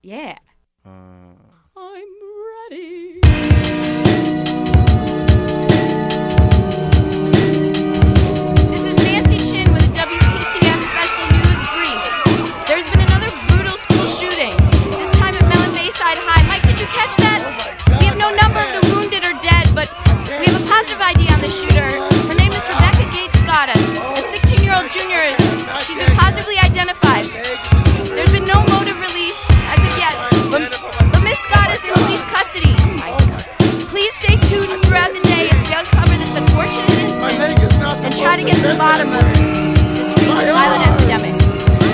Yeah. I'm ready. This is Nancy Chin with a WPTF Special News Brief. There's been another brutal school shooting, this time at Mellon Bayside High. Mike, did you catch that? We have no number of the wounded or dead, but we have a positive ID on the shooter. Her name is Rebecca Gates Scotta, a 16-year-old junior. She's been positively identified. There's been no motive release as of yet, but Miss Scott is in police custody. Oh my God. Please stay tuned throughout the day as we uncover this unfortunate incident and try to get to the bottom of this recent violent epidemic.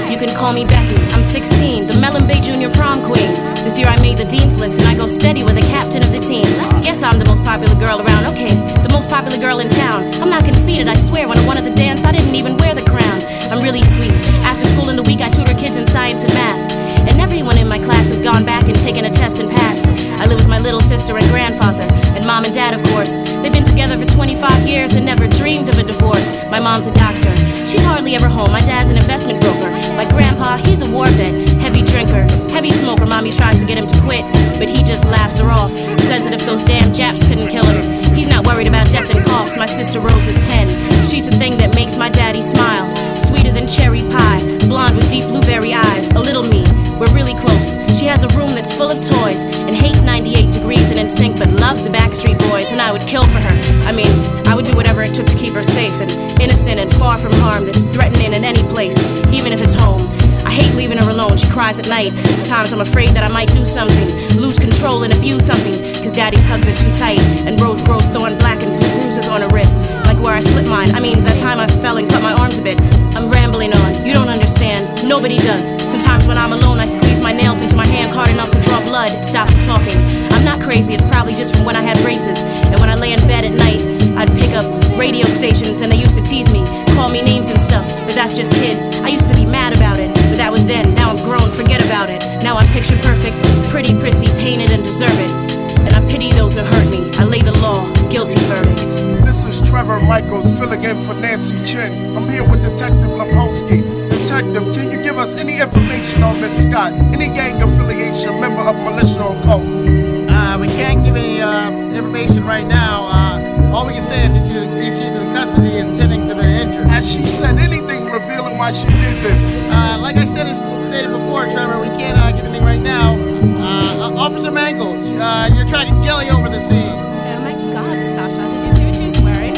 You can call me Becky. I'm 16, the Mellon Bay Junior Prom Queen. This year I made the dean's list and I go steady with the captain of the team. Guess I'm the most popular girl around. Okay, the most popular girl in town. I'm not conceited, I swear. When I won at the dance, I didn't even wear the crown. I'm really sweet. After school in the week, I tutor kids in science and math. And everyone in my class has gone back and taken a test and passed. I live with my little sister and grandfather, and mom and dad, of course. They've been together for 25 years and never dreamed of a divorce. My mom's a doctor. She's hardly ever home. My dad's an investment broker. My grandpa, he's a war vet, heavy drinker, heavy smoker. Mommy tries to get him to quit, but he just laughs her off. Says that if those damn Japs couldn't kill him, he's not worried about death and coughs. My sister Rose is 10. She's the thing that makes my daddy smile. Sweeter than cherry pie, blonde with deep blueberry eyes. A little me. We're really close. She has a room that's full of toys and hates 98 Degrees and NSYNC, but loves the Backstreet Boys, and I would kill for her. I mean, I would do whatever it took to keep her safe and innocent and far from harm that's threatening in any place, even if it's home. I hate leaving her alone. She cries at night. Sometimes I'm afraid that I might do something, lose control and abuse something, cause daddy's hugs are too tight, and Rose grows thorn black and blue bruises on her wrist, like where I slipped mine. I mean, that time I fell and cut my arms a bit. I'm rambling on. You don't understand. Nobody does. Sometimes when I'm alone, I squeeze my nails into my hands hard enough to draw blood. It stops the talking. I'm not crazy. It's probably just from when I had braces. And when I lay in bed at night, I'd pick up radio stations and they used to tease me, call me names and stuff, but that's just kids. I used to be mad about it, but that was then. Now I'm grown, forget about it. Now I'm picture perfect, pretty, prissy, painted, and deserve it. And I pity those who hurt me. I lay the law, guilty verdict. This is Trevor Michaels filling in for Nancy Chin. I'm here with Detective Lepolsky. Detective, can you give us any information on Miss Scott? Any gang affiliation, member of militia or cult? We can't give any information right now. All we can say is she's in custody and tending to the injured. Has she said anything revealing why she did this? Like I stated before, Trevor, we can't give anything right now. Officer Mangles, you're tracking jelly over the scene. Oh my God, Sasha, did you see what she was wearing?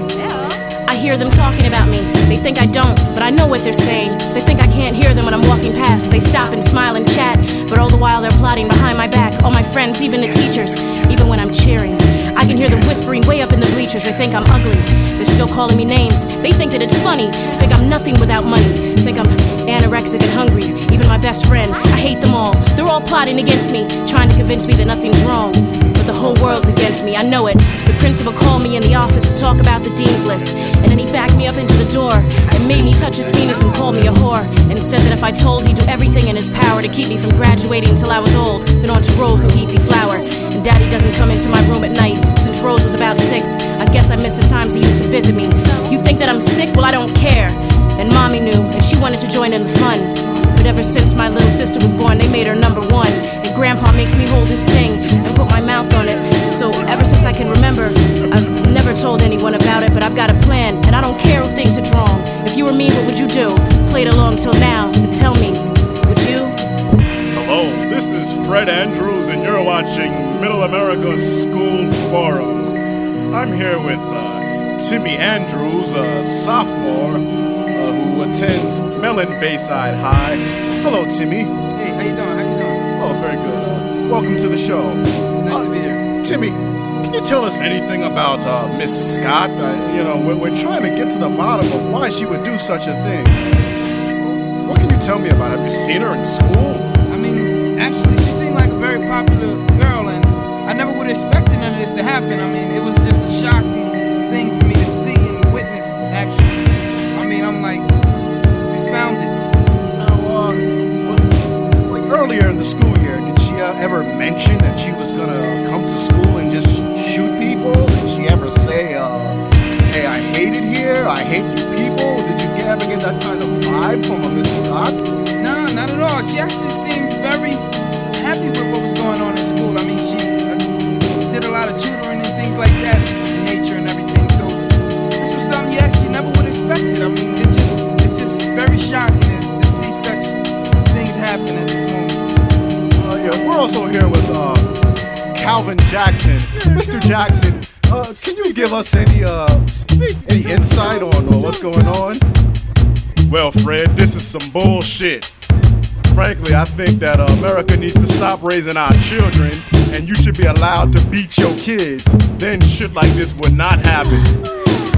Yeah. I hear them talking about me. They think I don't, but I know what they're saying. They think I can't hear them when I'm walking past. They stop and smile and chat, but all the while they're plotting behind my back. All my friends, even the teachers, even when I'm cheering, I can hear them whispering way up in the bleachers. They think I'm ugly. They're still calling me names. They think that it's funny. Think I'm nothing without money. Think I'm anorexic and hungry. Even my best friend, I hate them all. They're all plotting against me, trying to convince me that nothing's wrong. But the whole world's against me, I know it. The principal called me in the office to talk about the dean's list, and then he backed me up into the door and made me touch his penis and called me a whore, and said that if I told, he'd do everything in his power to keep me from graduating until I was old, then on to Rose, who he'd deflower. And daddy doesn't come into my room at night since Rose was about 6. I guess I missed the times he used to visit me. You think that I'm sick? Well, I don't care. And mommy knew, and she wanted to join in the fun. But ever since my little sister was born, they made her number one. And grandpa makes me hold this thing and put my mouth on it. So ever since I can remember, I've never told anyone about it, but I've got a plan, and I don't care who thinks it's wrong. If you were me, what would you do? Played along till now, but tell me, would you? Hello, this is Fred Andrews, and you're watching Middle America School Forum. I'm here with Timmy Andrews, a sophomore who attends Mellon Bayside High. Hello, Timmy. Hey, how you doing? Oh, very good. Welcome to the show. Nice to be here. Timmy, can you tell us anything about Miss Scott? We're trying to get to the bottom of why she would do such a thing. What can you tell me about her? Have you seen her in school? I mean, actually, she seemed like a very popular girl, and I never would have expected none of this to happen. I mean, it was just a shocking thing for me to see and witness, actually. I mean, I'm like, confounded. Now, like earlier in the school year, did she ever mention that she was gonna come to school and just shoot people? Did she ever say, hey, I hate it here, I hate you people? Did you ever get that kind of vibe from a Miss Scott? No, not at all. She actually seemed very happen at this moment. Yeah, we're also here with Calvin Jackson. Mr. Jackson, can you give us any insight on what's going on? Well, Fred, this is some bullshit. Frankly, I think that America needs to stop raising our children, and you should be allowed to beat your kids. Then shit like this would not happen.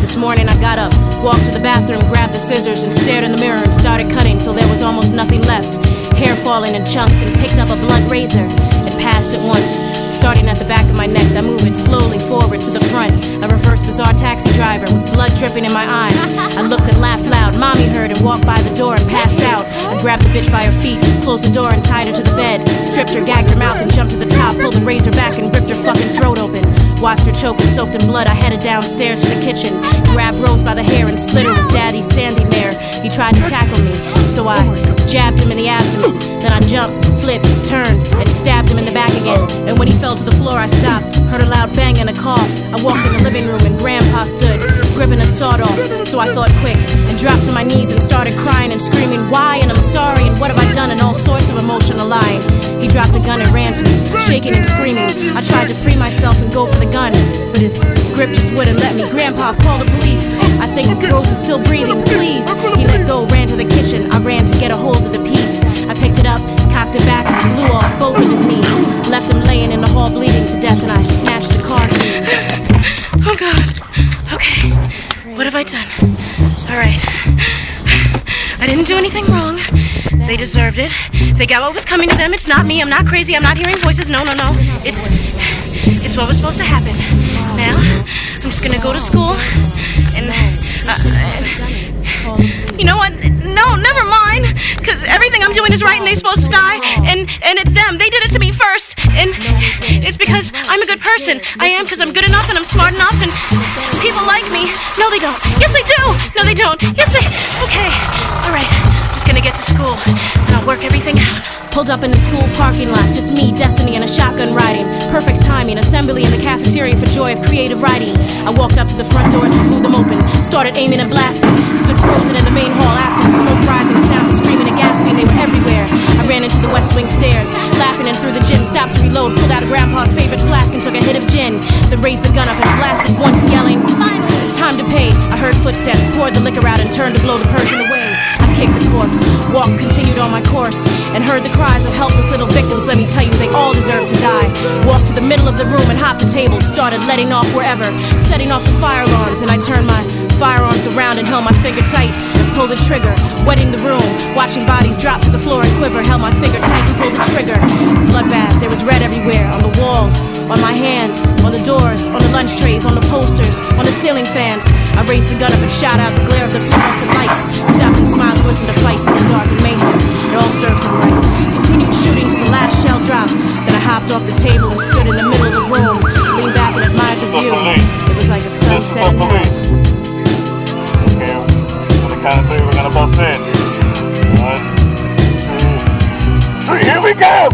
This morning I got up, walked to the bathroom, grabbed the scissors and stared in the mirror and started cutting till there was almost nothing left. Hair falling in chunks, and picked up a blunt razor and passed it once. Starting at the back of my neck, I move it slowly forward to the front. A reverse bizarre taxi driver with blood dripping in my eyes. I looked and laughed loud. Mommy heard and walked by the door and passed out. I grabbed the bitch by her feet, closed the door and tied her to the bed. Stripped her, gagged her mouth and jumped to the top. Pulled the razor back and ripped her fucking throat open. Watched her choke and soaked in blood. I headed downstairs to the kitchen, grabbed Rose by the hair and slid her with Daddy standing there. He tried to tackle me, so I jabbed him in the abdomen. Then I jumped, flipped, turned, and stabbed him in the back again. And when he fell to the floor, I stopped, heard a loud bang and a cough. I walked in the living room and Grandpa stood, gripping a sawed-off. So I thought quick and dropped to my knees and started crying and screaming, why, and I'm sorry, and what have I done, and all sorts of emotional lying. He dropped the gun and ran to me, shaking and screaming. I tried to free myself and go for the gun, but his grip just wouldn't let me. Grandpa, call the police. I think Rose is still breathing, please. He let go, ran to the kitchen. I ran to get a hold of the piece. I picked it up, cocked it back, and blew off both of his knees. Left him laying in the hall bleeding to death, and I snatched the car keys. Oh God. Okay. What have I done? All right. I didn't do anything wrong. They deserved it. They got what was coming to them. It's not me. I'm not crazy. I'm not hearing voices. No. It's what was supposed to happen. Now, I'm just gonna go to school and you know what? No, never mind. Because everything I'm doing is right and they're supposed to die. And it's them. They did it to me first. And it's because I'm a good person. I am, because I'm good enough and I'm smart enough and people like me. No, they don't. Yes, they do. No, they don't. Yes, they... Okay. All right. Just gonna get to school and I'll work everything out. Pulled up in the school parking lot, just me, Destiny, and a shotgun riding. Perfect timing, assembly in the cafeteria for joy of creative writing. I walked up to the front doors and blew them open, started aiming and blasting. Stood frozen in the main hall after the smoke rising, the sounds of screaming and gasping, they were everywhere. I ran into the West Wing stairs, laughing, and through the gym, stopped to reload, pulled out a Grandpa's favorite flask and took a hit of gin. Then raised the gun up and blasted once, yelling, "Finally, it's time to pay." I heard footsteps, poured the liquor out and turned to blow the person away. I kicked the corpse, walked, continued on my course, and heard the cries of helpless little victims. Let me tell you, they all deserve to die. Walked to the middle of the room and hopped the table, started letting off wherever, setting off the fire alarms, and I turned my firearms around and held my finger tight and pulled the trigger, wetting the room, watching bodies drop to the floor and quiver, held my finger tight and pulled the trigger. Bloodbath, there was red everywhere, on the walls, on my hands, on the doors, on the lunch trays, on the posters, on the ceiling fans. I raised the gun up and shot out the glare of the fluorescent lights, stopped and smiled to listen to fights in the dark and mayhem. It all serves him right. Continued shooting till the last shell dropped. Then I hopped off the table and stood in the middle of the room, leaned back and admired the view. It was like a sunset in hell. Okay, on the count of three, we're gonna bust in. 1, 2, 3, here we go!